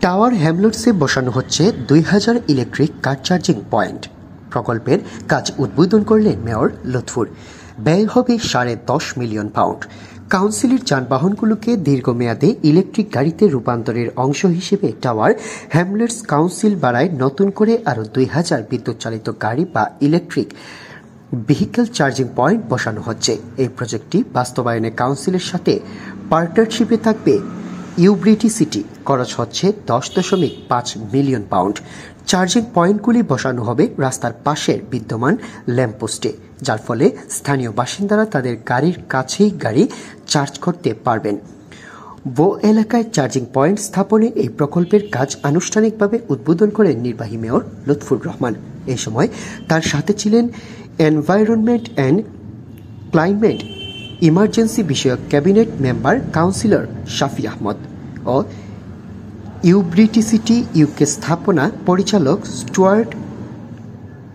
Tower হ্যামলেটসে বসানো হচ্ছে 2000 electric কার charging point. প্রকল্পের কাজ উদ্বোধন করলেন মেয়র লুৎফুর। ব্যয় হবে £10.5 মিলিয়ন। কাউন্সিলের যানবাহনগুলোকে দীর্ঘমেয়াদে ইলেকট্রিক গাড়িতে রূপান্তরের অংশ হিসেবে টাওয়ার হ্যামলেটস কাউন্সিল বাড়ায় নতুন করে আরও 2000 বিদ্যুৎ চালিত গাড়ি বা ইলেকট্রিক ভেহিকেল চার্জিং পয়েন্ট বসানো হচ্ছে। এই প্রজেক্টটি বাস্তবায়নে কাউন্সিলের সাথে পার্টনারশিপে থাকবে ইউব্রিটি সিটি। খরচ হচ্ছে £10.5 মিলিয়ন। চার্জিং পয়েন্টগুলি বসানো হবে রাস্তার পাশের বিদ্যমান ল্যাম্পপোস্টে, যার ফলে স্থানীয় বাসিন্দারা তাদের গাড়ির কাছেই গাড়ি চার্জ করতে পারবেন। এলাকায় চার্জিং পয়েন্ট স্থাপনে এই প্রকল্পের কাজ আনুষ্ঠানিকভাবে উদ্বোধন করেন নির্বাহী মেয়র লুৎফুর রহমান। এই সময় তার সাথে ছিলেন এনভায়রনমেন্ট অ্যান্ড ক্লাইমেট ইমার্জেন্সি বিষয়ক ক্যাবিনেট মেম্বার কাউন্সিলর শাফি আহমদ ও ইউব্রিটি সিটি ইউকে স্থাপনা পরিচালক স্টুয়ার্ট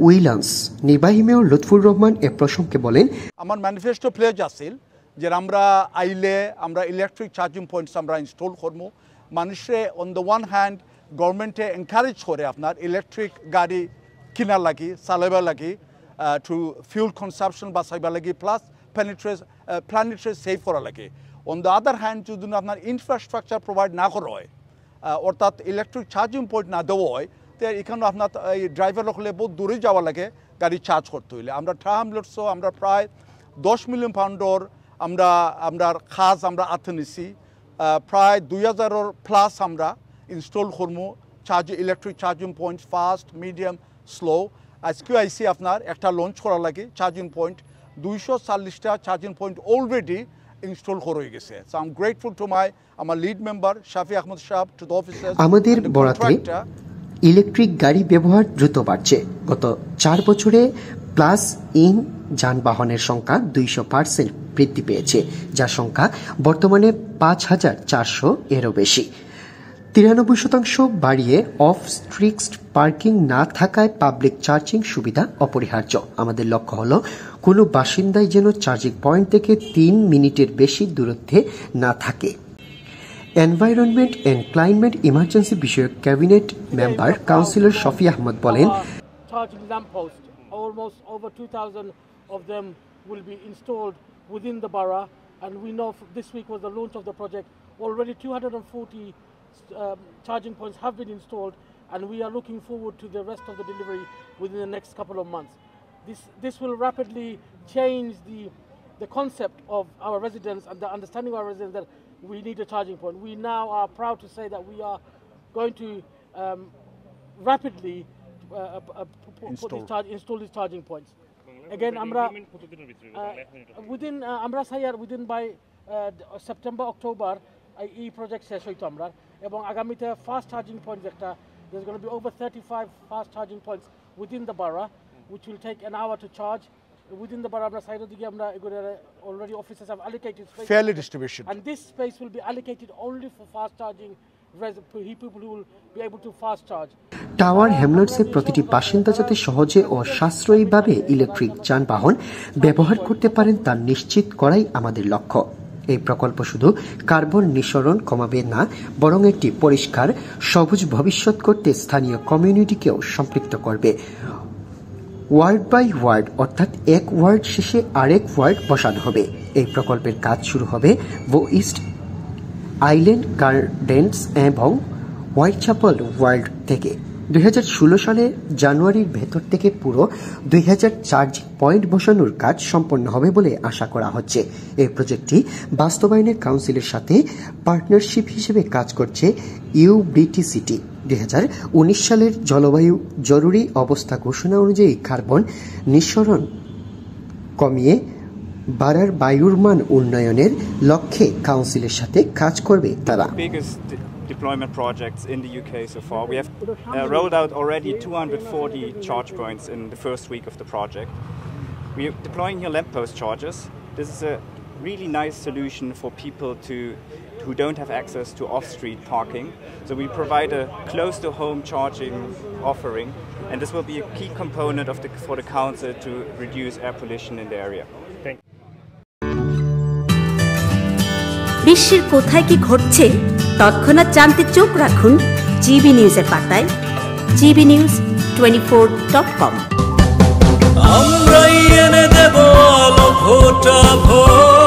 উইলান্স। নির্বাহী মেয়র লুৎফুর রহমান এ প্রসঙ্গে বলেন, আমার ম্যানিফেস্টো প্লেজ আছিল যে আমরা আইলে আমরা ইলেকট্রিক চার্জিং পয়েন্টস আমরা ইনস্টল করবো। মানুষে অন দ্য ওয়ান হ্যান্ড গভর্নমেন্টে এনকারেজ করে আপনার ইলেকট্রিক গাড়ি কিনার লাগি, চালাইবার লাগি, টু ফিউল কনসাপশন বাঁচাইবার লাগি, প্লাস প্ল্যানেটারি সেভ করা লাগে। অন দ্য আদার হ্যান্ড যদি আপনার ইনফ্রাস্ট্রাকচার প্রোভাইড না করা হয়, অর্থাৎ ইলেকট্রিক চার্জিং পয়েন্ট না দেওয়া হয়, তো এখানে আপনার এই ড্রাইভার হলে বহু দূরে যাওয়া লাগে গাড়ি চার্জ করতে হইলে। আমরা ট্রাহামলেটসও আমরা প্রায় £10 মিলিয়ন আমরা খাজ আমরা আথে নিছি, প্রায় 2000 প্লাস আমরা ইনস্টল করবো electric charging point, fast, medium, slow. আজকে আইসি আপনার একটা লঞ্চ করা লাগে চার্জিং পয়েন্ট, 240টা চার্জিং পয়েন্ট অলরেডি ইনস্টল হয়ে গেছে। So I am grateful to আমার lead member Shafi Ahmed Sahib, to the officers. আমাদের বরাতে ইলেকট্রিক গাড়ি ব্যবহার দ্রুত বাড়ছে। গত 4 বছরে প্লাস ইন যানবাহনের সংখ্যা 200% বৃদ্ধি পেয়েছে, যার সংখ্যা বর্তমানে 5400 এরও বেশি। 93% বাড়িয়ে অফ স্ট্রিট পার্কিং না থাকায় পাবলিক চার্জিং সুবিধা অপরিহার্য। আমাদের লক্ষ্য হলো কোনো বাসিন্দাই যেন চার্জিং পয়েন্ট থেকে 3 মিনিটের বেশি দূরত্বে না থাকে। এনভায়রনমেন্ট অ্যান্ড ক্লাইমেট ইমার্জেন্সি বিষয়ক cabinet member councillor Shafi Ahmad বলেন, almost over 2000 of them will be installed within the borough, and we know this week was the launch of the project. Already 240 charging points have been installed, and we are looking forward to the rest of the delivery within the next couple of months. This will rapidly change the concept of our residents and the understanding of our residents that we need a charging point. We now are proud to say that we are going to rapidly install these charging points. Again, within by September, October, এই project শেষ হইতো আমরা, এবং আগামীতে fast charging points একটা, there's going to be over 35 fast charging points within the borough, which will take an hour to charge. Within the borough, আমরা সাইডের দিকে আমরা already officers have allocated space, fairly distribution, and this space will be allocated only for fast charging people who will be able to fast charge. Tower হ্যামলেটসের প্রতিটি বাসিন্দা যাতে সহজে ও সাশ্রয়ীভাবে electric যানবাহন ব্যবহার করতে পারেন তা নিশ্চিত করাই আমাদের লক্ষ্য। এই প্রকল্প শুধু কার্বন নিঃসরণ কমাবে না, বরং একটি পরিষ্কার সবুজ ভবিষ্যৎ করতে স্থানীয় কমিউনিটিকেও সম্পৃক্ত করবে। ওয়ার্ড বাই ওয়ার্ড, অর্থাৎ এক ওয়ার্ড শেষে আরেক ওয়ার্ড বসানো হবে। এই প্রকল্পের কাজ শুরু হবে ইস্ট আইল্যান্ড গার্ডেন্স এবং হোয়াইটচ্যাপেল ওয়ার্ল্ড থেকে। 2016 সালের জানুয়ারির ভেতর থেকে পুরো 2000 চার্জিং পয়েন্ট বসানোর কাজ সম্পন্ন হবে বলে আশা করা হচ্ছে। এই প্রজেক্টটি বাস্তবায়নে কাউন্সিলের সাথে পার্টনারশিপ হিসেবে কাজ করছে ইউব্রিটি সিটি। 2019 সালের জলবায়ু জরুরি অবস্থা ঘোষণা অনুযায়ী কার্বন নিঃসরণ কমিয়ে বাড়ার বায়ুর মান উন্নয়নের লক্ষ্যে কাউন্সিলের সাথে কাজ করবে তারা। Deployment projects in the UK so far. We have rolled out already 240 charge points in the first week of the project. We are deploying here lamppost chargers. This is a really nice solution for people who don't have access to off-street parking. So we provide a close-to-home charging offering, and this will be a key component for the council to reduce air pollution in the area. বিশ্বের কোথায় কি ঘটছে তৎক্ষণাৎ জানতে চোখ রাখুন GB নিউজের পাতায় gbnews24.com। আমরাই এনে দেব আলো ভোটা ভোট।